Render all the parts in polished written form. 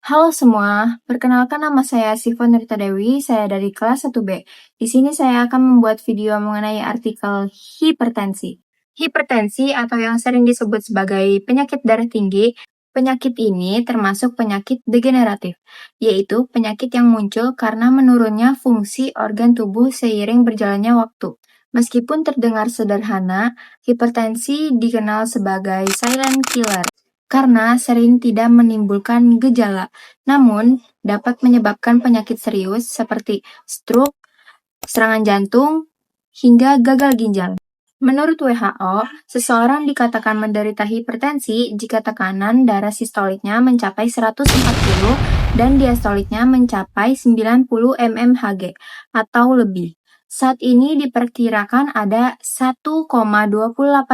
Halo semua, perkenalkan nama saya Siva Nurita Dewi, saya dari kelas 1B. Di sini saya akan membuat video mengenai artikel hipertensi. Hipertensi atau yang sering disebut sebagai penyakit darah tinggi, penyakit ini termasuk penyakit degeneratif, yaitu penyakit yang muncul karena menurunnya fungsi organ tubuh seiring berjalannya waktu. Meskipun terdengar sederhana, hipertensi dikenal sebagai silent killer karena sering tidak menimbulkan gejala, namun dapat menyebabkan penyakit serius seperti stroke, serangan jantung, hingga gagal ginjal. Menurut WHO, seseorang dikatakan menderita hipertensi jika tekanan darah sistoliknya mencapai 140 dan diastoliknya mencapai 90 mmHg atau lebih. Saat ini diperkirakan ada 1,28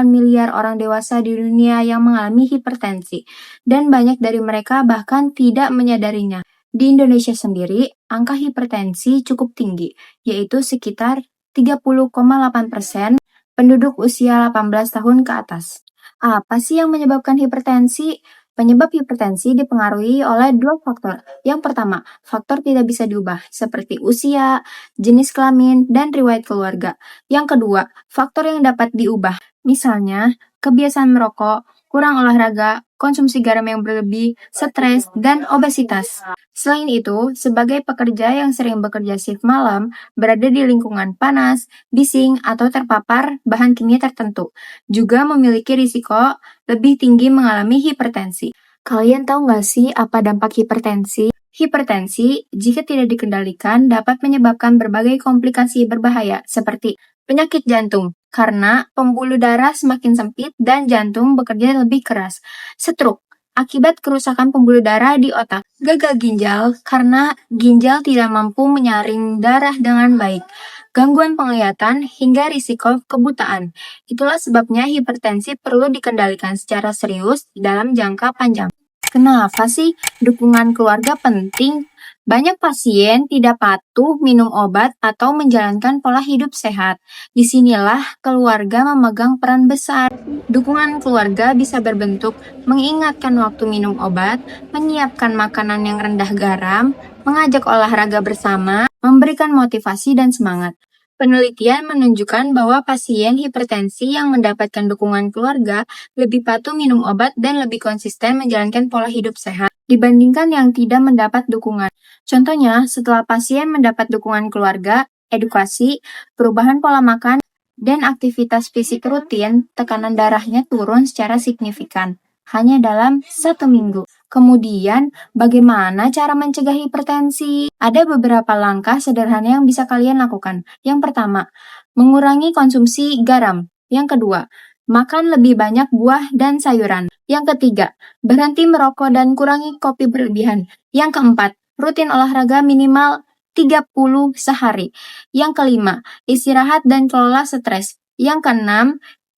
miliar orang dewasa di dunia yang mengalami hipertensi, dan banyak dari mereka bahkan tidak menyadarinya. Di Indonesia sendiri, angka hipertensi cukup tinggi, yaitu sekitar 30,8% penduduk usia 18 tahun ke atas. Apa sih yang menyebabkan hipertensi? Penyebab hipertensi dipengaruhi oleh dua faktor. Yang pertama, faktor tidak bisa diubah, seperti usia, jenis kelamin, dan riwayat keluarga. Yang kedua, faktor yang dapat diubah. Misalnya, kebiasaan merokok, kurang olahraga, konsumsi garam yang berlebih, stres, dan obesitas. Selain itu, sebagai pekerja yang sering bekerja shift malam, berada di lingkungan panas, bising, atau terpapar bahan kimia tertentu, juga memiliki risiko lebih tinggi mengalami hipertensi. Kalian tahu nggak sih apa dampak hipertensi? Hipertensi, jika tidak dikendalikan, dapat menyebabkan berbagai komplikasi berbahaya, seperti penyakit jantung, karena pembuluh darah semakin sempit dan jantung bekerja lebih keras. Stroke, akibat kerusakan pembuluh darah di otak. Gagal ginjal, karena ginjal tidak mampu menyaring darah dengan baik. Gangguan penglihatan hingga risiko kebutaan. Itulah sebabnya hipertensi perlu dikendalikan secara serius dalam jangka panjang. Kenapa sih dukungan keluarga penting? Banyak pasien tidak patuh minum obat atau menjalankan pola hidup sehat. Disinilah keluarga memegang peran besar. Dukungan keluarga bisa berbentuk mengingatkan waktu minum obat, menyiapkan makanan yang rendah garam, mengajak olahraga bersama, memberikan motivasi dan semangat. Penelitian menunjukkan bahwa pasien hipertensi yang mendapatkan dukungan keluarga lebih patuh minum obat dan lebih konsisten menjalankan pola hidup sehat dibandingkan yang tidak mendapat dukungan. Contohnya, setelah pasien mendapat dukungan keluarga, edukasi, perubahan pola makan, dan aktivitas fisik rutin, tekanan darahnya turun secara signifikan, hanya dalam 1 minggu. Kemudian, bagaimana cara mencegah hipertensi? Ada beberapa langkah sederhana yang bisa kalian lakukan. Yang pertama, mengurangi konsumsi garam. Yang kedua, makan lebih banyak buah dan sayuran. Yang ketiga, berhenti merokok dan kurangi kopi berlebihan. Yang keempat, rutin olahraga minimal 30 sehari. Yang kelima, istirahat dan kelola stres. Yang keenam,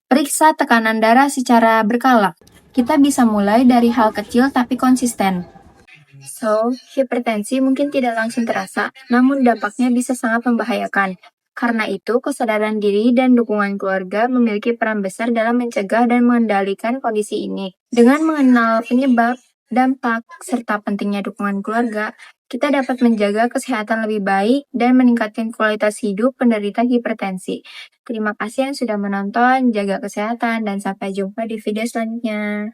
periksa tekanan darah secara berkala. Kita bisa mulai dari hal kecil tapi konsisten. So, hipertensi mungkin tidak langsung terasa, namun dampaknya bisa sangat membahayakan. Karena itu, kesadaran diri dan dukungan keluarga memiliki peran besar dalam mencegah dan mengendalikan kondisi ini. Dengan mengenal penyebab, dampak, serta pentingnya dukungan keluarga, kita dapat menjaga kesehatan lebih baik dan meningkatkan kualitas hidup penderita hipertensi. Terima kasih yang sudah menonton, jaga kesehatan, dan sampai jumpa di video selanjutnya.